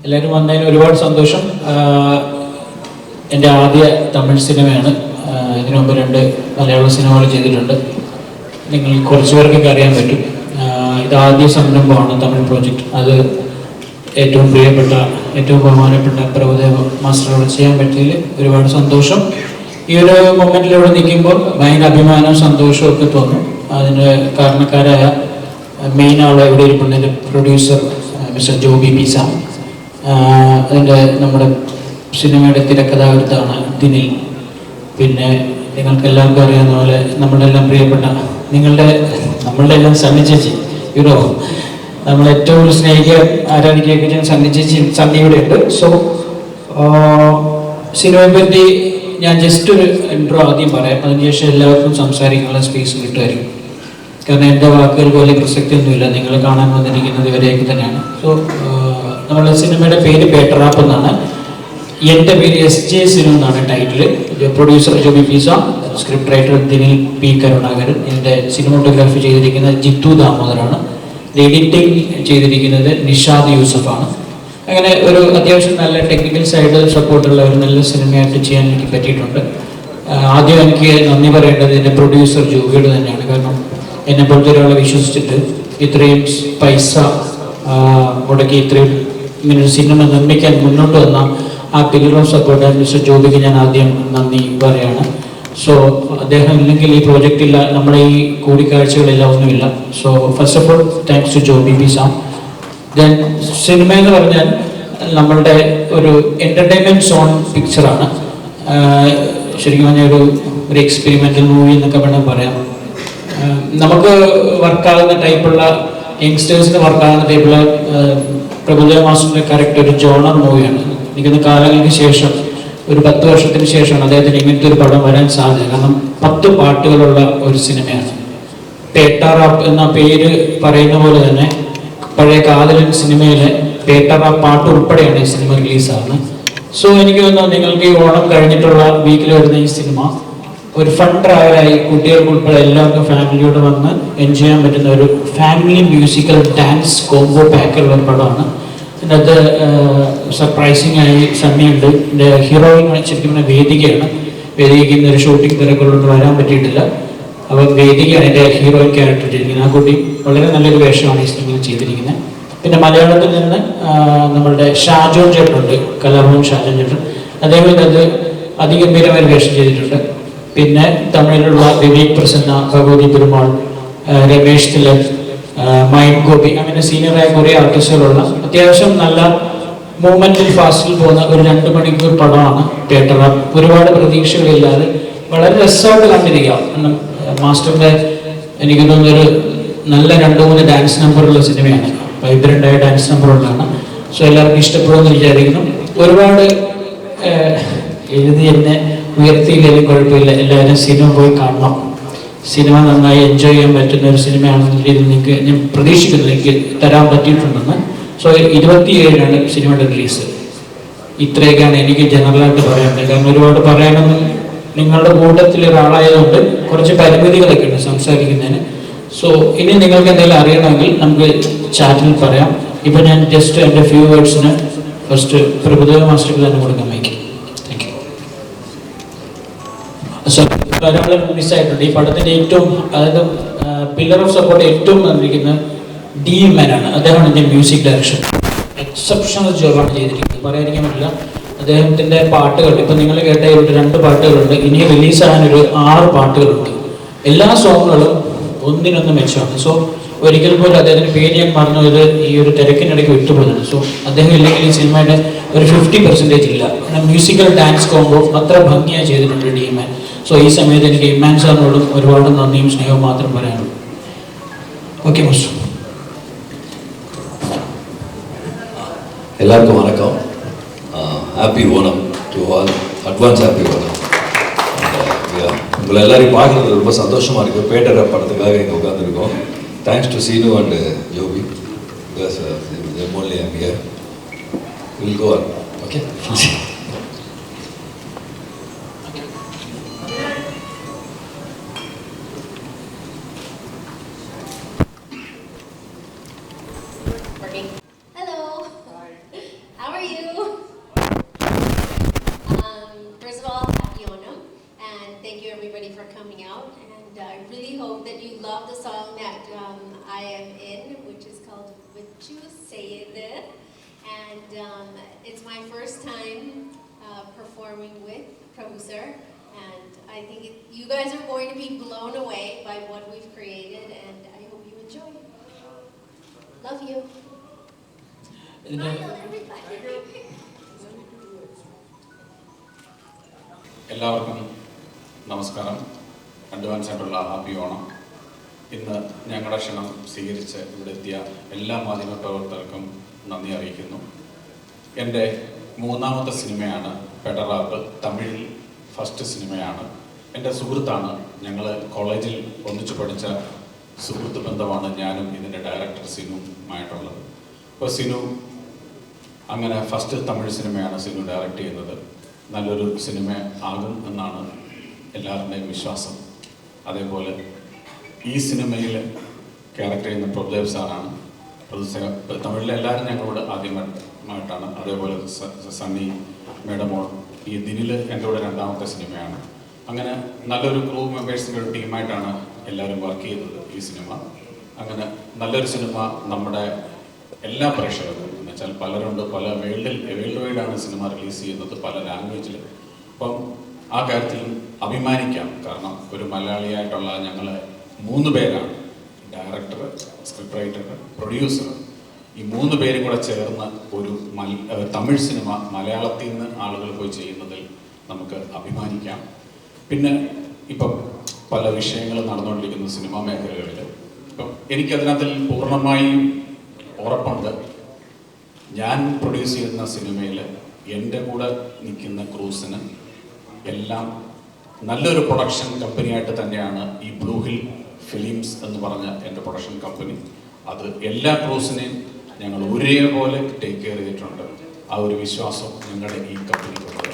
എല്ലാവരും വന്നതിന് ഒരുപാട് സന്തോഷം. എൻ്റെ ആദ്യ തമിഴ് സിനിമയാണ്. ഇതിനു മുമ്പ് 2 മലയാള സിനിമകൾ ചെയ്തിട്ടുണ്ട്. നിങ്ങൾ കുറച്ച് പേർക്കൊക്കെ അറിയാൻ പറ്റും. ഇത് ആദ്യ സംരംഭമാണ്, തമിഴ് പ്രോജക്റ്റ്. അത് ഏറ്റവും പ്രിയപ്പെട്ട, ഏറ്റവും ബഹുമാനപ്പെട്ട പ്രഭുദേവ മാസ്റ്ററോട് ചെയ്യാൻ പറ്റിയതിൽ ഒരുപാട് സന്തോഷം. ഈ ഒരു മൊമെൻറ്റിലൂടെ നിൽക്കുമ്പോൾ ഭയങ്കര അഭിമാനവും സന്തോഷവും ഒക്കെ തോന്നും. അതിന് കാരണക്കാരായ മെയിൻ ആളെ ഇവിടെ ഇരിപ്പുണ്ട്, പ്രൊഡ്യൂസർ മിസ്റ്റർ ജോബി പിസ. അതിൻ്റെ നമ്മുടെ സിനിമയുടെ തിരക്കഥാകൃത്താണ് ദിനിൽ. പിന്നെ നിങ്ങൾക്ക് എല്ലാവർക്കും അറിയാവുന്ന പോലെ നമ്മളുടെ എല്ലാം പ്രിയപ്പെട്ട നമ്മളുടെ എല്ലാം സണ്ണി ചേച്ചി, യൂറോ, നമ്മൾ ഏറ്റവും സ്നേഹിക്കുക ആരാധിക്കുകയൊക്കെ ഞാൻ സണ്ണി ചേച്ചി, സണ്ണി ഇവിടെ ഉണ്ട്. സോ സിനിമയെ പറ്റി ഞാൻ ജസ്റ്റ് ഒരു ഇൻട്രോ ആദ്യം പറയാം, അതിനുശേഷം എല്ലാവർക്കും സംസാരിക്കാനുള്ള സ്പേസ് കിട്ടുമായിരിക്കും. കാരണം എൻ്റെ വാക്കുകൾക്ക് വലിയ പ്രസക്തിയൊന്നുമില്ല, നിങ്ങൾ കാണാൻ വന്നിരിക്കുന്നത് ഇവരെയൊക്കെ തന്നെയാണ്. സോ നമ്മുടെ സിനിമയുടെ പേര് പേട്ടറാപ്പ് എന്നാണ്. എൻ്റെ പേര് SJ സിനു എന്നാണ് title. Producer Joby pizza, script writer Dinil P Karunakaran. ഇതിൻ്റെ സിനിമോട്ടോഗ്രാഫി ചെയ്തിരിക്കുന്നത് ജിത്തു ദാമോദറാണ്. എഡിറ്റിംഗ് ചെയ്തിരിക്കുന്നത് നിഷാദ് യൂസഫാണ്. അങ്ങനെ ഒരു അത്യാവശ്യം നല്ല ടെക്നിക്കൽ സൈഡ് സപ്പോർട്ടുള്ള ഒരു നല്ല സിനിമയായിട്ട് ചെയ്യാൻ എനിക്ക് പറ്റിയിട്ടുണ്ട്. ആദ്യം എനിക്ക് നന്ദി പറയേണ്ടത് എൻ്റെ പ്രൊഡ്യൂസർ ജോബിയോട് തന്നെയാണ്. കാരണം എന്നെ പോലത്തെ ഒരാളെ വിശ്വസിച്ചിട്ട് ഇത്രയും പൈസ മുടക്കി ഇത്രയും ഇങ്ങനൊരു സിനിമ നിർമ്മിക്കാൻ മുന്നോട്ട് വന്ന ആ പില്ലർ ഓഫ് സപ്പോർട്ട് മിസ്റ്റർ ജോബിക്ക് ഞാൻ ആദ്യം നന്ദി പറയാണ്. സോ അദ്ദേഹം ഇല്ലെങ്കിൽ ഈ പ്രോജക്റ്റ് ഇല്ല, നമ്മുടെ ഈ കൂടിക്കാഴ്ചകളെല്ലാം ഒന്നുമില്ല. So first of all thanks to Joby പിസ. ദെൻ സിനിമ എന്ന് പറഞ്ഞാൽ നമ്മളുടെ ഒരു എൻ്റർടൈൻമെൻറ്റ് സോൺ പിക്ചറാണ്. ശരിക്കും പറഞ്ഞാൽ ഒരു എക്സ്പെരിമെൻ്റൽ മൂവി എന്നൊക്കെ വേണമെങ്കിൽ പറയാം. നമുക്ക് വർക്കാകുന്ന ടൈപ്പുള്ള, യങ്സ്റ്റേഴ്സിന് വർക്കാകുന്ന ടൈപ്പുള്ള പ്രഭുദേവ മാസ്റ്ററിൻ്റെ കറക്റ്റ് ഒരു ജോണർ മൂവിയാണ്. എനിക്കൊന്ന് കാലങ്ങൾക്ക് ശേഷം, ഒരു 10 വർഷത്തിന് ശേഷമാണ് അദ്ദേഹത്തിന് ഇങ്ങനത്തെ ഒരു പടം വരാൻ സാധ്യത. കാരണം 10 പാട്ടുകളുള്ള ഒരു സിനിമയാണ്. പേട്ടാറാപ്പ് എന്ന പേര് പറയുന്ന പോലെ തന്നെ പഴയ കാതലൻ സിനിമയിലെ പേട്ടറാപ്പ് പാട്ട് ഉൾപ്പെടെയാണ് ഈ സിനിമ റിലീസാകുന്നത്. സോ എനിക്ക് തോന്നുന്നു നിങ്ങൾക്ക് ഈ ഓണം കഴിഞ്ഞിട്ടുള്ള വീക്കിൽ വരുന്ന ഈ സിനിമ ഒരു ഫൺ ട്രാവലായി കുട്ടികൾക്ക് ഉൾപ്പെടെ എല്ലാവർക്കും ഫാമിലിയോട് വന്ന് എൻജോയ് ചെയ്യാൻ പറ്റുന്ന ഒരു ഫാമിലി മ്യൂസിക്കൽ ഡാൻസ് കോംബോ പാക്കുള്ള ഒരു പടമാണ്. ഇതിനകത്ത് സർപ്രൈസിങ് ആയി സണ്ണിയുണ്ട്. എൻ്റെ ഹീറോയിൻ ശരിക്കും വേദികയാണ്. വേദികയ്ക്ക് ഇന്നൊരു ഷൂട്ടിംഗ് തിരക്കുള്ളതുകൊണ്ട് വരാൻ പറ്റിയിട്ടില്ല. അപ്പം വേദികയാണ് എൻ്റെ ഹീറോയിൻ ക്യാരക്ടർ ചെയ്തിരിക്കുന്നത്. ആ കുട്ടി വളരെ നല്ലൊരു വേഷമാണ് ഈ സിനിമയിൽ ചെയ്തിരിക്കുന്നത്. പിന്നെ മലയാളത്തിൽ നിന്ന് നമ്മളുടെ ഷാജോൺ ചേട്ടനുണ്ട്, കലാഭവൻ ഷാജോൺ ചേട്ടൻ. അദ്ദേഹം ഇതിനകത്ത് അതിഗംഭീരമായ വേഷം ചെയ്തിട്ടുണ്ട്. പിന്നെ തമിഴിലുള്ള വിവേക് പ്രസന്ന, ഭഗവതി പെരുമാൾ, രമേശ് തിലക്, മൈൻഡ് ഗോപി, അങ്ങനെ സീനിയറായ കുറേ ആർട്ടിസ്റ്റുകളുള്ള അത്യാവശ്യം നല്ല മൂവ്മെൻറ്റിൽ ഫാസ്റ്റിൽ പോകുന്ന ഒരു 2 മണിക്കൂർ പടമാണ് പേട്ടറാപ്പ്. ഒരുപാട് പ്രതീക്ഷകളില്ലാതെ വളരെ രസമായിട്ട് കണ്ടിരിക്കാം. മാസ്റ്ററിൻ്റെ എനിക്ക് തോന്നുന്നൊരു നല്ല 2-3 ഡാൻസ് നമ്പറുള്ള സിനിമയാണ്. വൈബ്രൻ്റായ ഡാൻസ് നമ്പറുള്ളതാണ്. സോ എല്ലാവർക്കും ഇഷ്ടപ്പെടുമെന്ന് വിചാരിക്കുന്നു. ഒരുപാട് എഴുതി എന്നെ ഉയർത്തിയില്ലെങ്കിലും കുഴപ്പമില്ല, എല്ലാവരും സിനിമ പോയി കാണണം. സിനിമ നന്നായി എൻജോയ് ചെയ്യാൻ പറ്റുന്ന ഒരു സിനിമയാണെന്ന രീതിയിൽ നിങ്ങൾക്ക് ഞാൻ പ്രതീക്ഷിക്കുന്നു എനിക്ക് തരാൻ പറ്റിയിട്ടുണ്ടെന്ന്. സോ 27-നാണ് സിനിമയുടെ റിലീസ്. ഇത്രയൊക്കെയാണ് എനിക്ക് ജനറലായിട്ട് പറയാനുള്ളത്. കാരണം ഒരുപാട് പറയാനൊന്നും, നിങ്ങളുടെ കൂട്ടത്തിൽ ഒരാളായതുകൊണ്ട് കുറച്ച് പരിമിതികളൊക്കെ ഉണ്ട് സംസാരിക്കുന്നതിന്. സോ ഇനി നിങ്ങൾക്ക് എന്തെങ്കിലും അറിയണമെങ്കിൽ നമുക്ക് ചാറ്റിൽ പറയാം. ഇപ്പം ഞാൻ ജസ്റ്റ് എൻ്റെ ഫ്യൂ വേർഡ്സിന് ഫസ്റ്റ് പ്രഭുദേവ മാസ്റ്റർക്ക് തന്നെ കൊടുക്കാൻ വയ്ക്കും. Thank you. ഒരാൾ മിസ്സായിട്ടുണ്ട്. ഈ പടത്തിൻ്റെ ഏറ്റവും, അതായത് പില്ലർ ഓഫ് സപ്പോർട്ട് ഏറ്റവും നന്നിരിക്കുന്ന DMN ആണ്. അദ്ദേഹമാണ് എൻ്റെ മ്യൂസിക് ഡയറക്ഷൻ. എക്സെപ്ഷണൽ ജോബാണ് ചെയ്തിരിക്കുന്നത്, പറയാതിരിക്കാൻ പറ്റില്ല. അദ്ദേഹത്തിൻ്റെ പാട്ടുകൾ ഇപ്പം നിങ്ങൾ കേട്ട 2 പാട്ടുകളുണ്ട്. ഇനി റിലീസാകാനൊരു 6 പാട്ടുകളുണ്ട്. എല്ലാ സോങ്ങുകളും ഒന്നിനൊന്ന് മെച്ചമാണ്. സോ ഒരിക്കൽ പോലും അദ്ദേഹത്തിൻ്റെ പേര് ഞാൻ പറഞ്ഞത് ഈ ഒരു തിരക്കിനിടയ്ക്ക് വിട്ടുപോകുന്നുണ്ട്. സോ അദ്ദേഹം ഇല്ലെങ്കിൽ ഈ സിനിമയുടെ ഒരു 50% ഇല്ല. മ്യൂസിക്കൽ ഡാൻസ് കോംബോ അത്ര ഭംഗിയായി ചെയ്തിട്ടുണ്ട് DMN. സോ ഈ സമയത്ത് എനിക്ക് ഇമ്മാൻ സാറിനോടും ഒരുപാട് നന്ദിയും സ്നേഹവും മാത്രം പറയാനുള്ളൂ. Okay most. எல்லாருக்கும் வணக்கம். Happy Onam to all. Advance happy Onam. உங்களை எல்லாரையும் பார்க்குறது ரொம்ப சந்தோஷமாக இருக்குது. பேட்டர் படத்துக்காக இங்கே உட்காந்துருக்கோம். Thanks to Seenu and Joby, because only I'm here. We'll go on. Okay. How are you? First of all, happy Onam, and thank you everybody for coming out. And I really hope that you love the song that I am in, which is called Vichu Sayede. And it's my first time performing with Prabhu sir. And I think you guys are going to be blown away by what we've created, and I hope you enjoy it. Love you. ഇതിൻ്റെ Smile, everybody. എല്ലാവർക്കും നമസ്കാരം. Advance ആയിട്ടുള്ള happy Onam. ഇന്ന് ഞങ്ങളുടെ ക്ഷണം സ്വീകരിച്ച് ഇവിടെ എത്തിയ എല്ലാ മാധ്യമപ്രവർത്തകർക്കും നന്ദി അറിയിക്കുന്നു. എൻ്റെ മൂന്നാമത്തെ സിനിമയാണ് പെടറാപ്പ്. തമിഴിൽ ഫസ്റ്റ് സിനിമയാണ്. എൻ്റെ സുഹൃത്താണ്. ഞങ്ങൾ കോളേജിൽ ഒന്നിച്ചു പഠിച്ച സുഹൃത്ത് ബന്ധമാണ് ഞാനും ഇതിൻ്റെ ഡയറക്ടർ സിനുമായിട്ടുള്ളത്. അപ്പോൾ സിനു അങ്ങനെ ഫസ്റ്റ് തമിഴ് സിനിമയാണ് സിനു ഡയറക്റ്റ് ചെയ്യുന്നത്. നല്ലൊരു സിനിമ ആകും എന്നാണ് എല്ലാവരുടെയും വിശ്വാസം. അതേപോലെ ഈ സിനിമയിൽ ക്യാരക്ടർ ചെയ്യുന്ന പ്രഭുദേവ് സാറാണ്. തമിഴിലെ എല്ലാവരും ഞങ്ങളോട് ആദ്യമായിട്ടാണ്. അതേപോലെ സണ്ണി മേഡമോൾ ഈ ദിനിൽ എൻ്റെ കൂടെ രണ്ടാമത്തെ സിനിമയാണ്. അങ്ങനെ നല്ലൊരു ക്രൂ മെമ്പേഴ്സിൻ്റെ ഒരു ടീമായിട്ടാണ് എല്ലാവരും വർക്ക് ചെയ്തത് ഈ സിനിമ. അങ്ങനെ നല്ലൊരു സിനിമ നമ്മുടെ എല്ലാ പ്രേക്ഷകർക്കും എന്ന് വെച്ചാൽ പലരുണ്ട്, പല വേൾഡ് വൈഡാണ് സിനിമ റിലീസ് ചെയ്യുന്നത്, പല ലാംഗ്വേജിൽ. അപ്പം ആ കാര്യത്തിൽ അഭിമാനിക്കാം. കാരണം ഒരു മലയാളിയായിട്ടുള്ള ഞങ്ങൾ 3 പേരാണ്, ഡയറക്ടർ, സ്ക്രിപ്റ്റ് റൈറ്റർ, പ്രൊഡ്യൂസർ. ഈ 3 പേരും കൂടെ ചേർന്ന് ഒരു തമിഴ് സിനിമ മലയാളത്തിൽ നിന്ന് ആളുകൾ പോയി ചെയ്യുന്നതിൽ നമുക്ക് അഭിമാനിക്കാം. പിന്നെ ഇപ്പം പല വിഷയങ്ങളും നടന്നുകൊണ്ടിരിക്കുന്ന സിനിമാ മേഖലകളിൽ ഇപ്പം എനിക്കതിനകത്തിൽ പൂർണ്ണമായും ഉറപ്പുണ്ട്. ഞാൻ പ്രൊഡ്യൂസ് ചെയ്യുന്ന സിനിമയിൽ എൻ്റെ കൂടെ നിൽക്കുന്ന ക്രൂസിന് എല്ലാം നല്ലൊരു പ്രൊഡക്ഷൻ കമ്പനിയായിട്ട് തന്നെയാണ് ഈ ബ്ലൂ ഹിൽ ഫിലിംസ് എന്ന് പറഞ്ഞ എൻ്റെ പ്രൊഡക്ഷൻ കമ്പനി. അത് എല്ലാ ക്രൂസിനെയും ഞങ്ങൾ ഒരേപോലെ ടേക്ക് കെയർ ചെയ്തിട്ടുണ്ട്. ആ ഒരു വിശ്വാസം ഞങ്ങളുടെ ഈ കമ്പനിക്കുള്ളത്.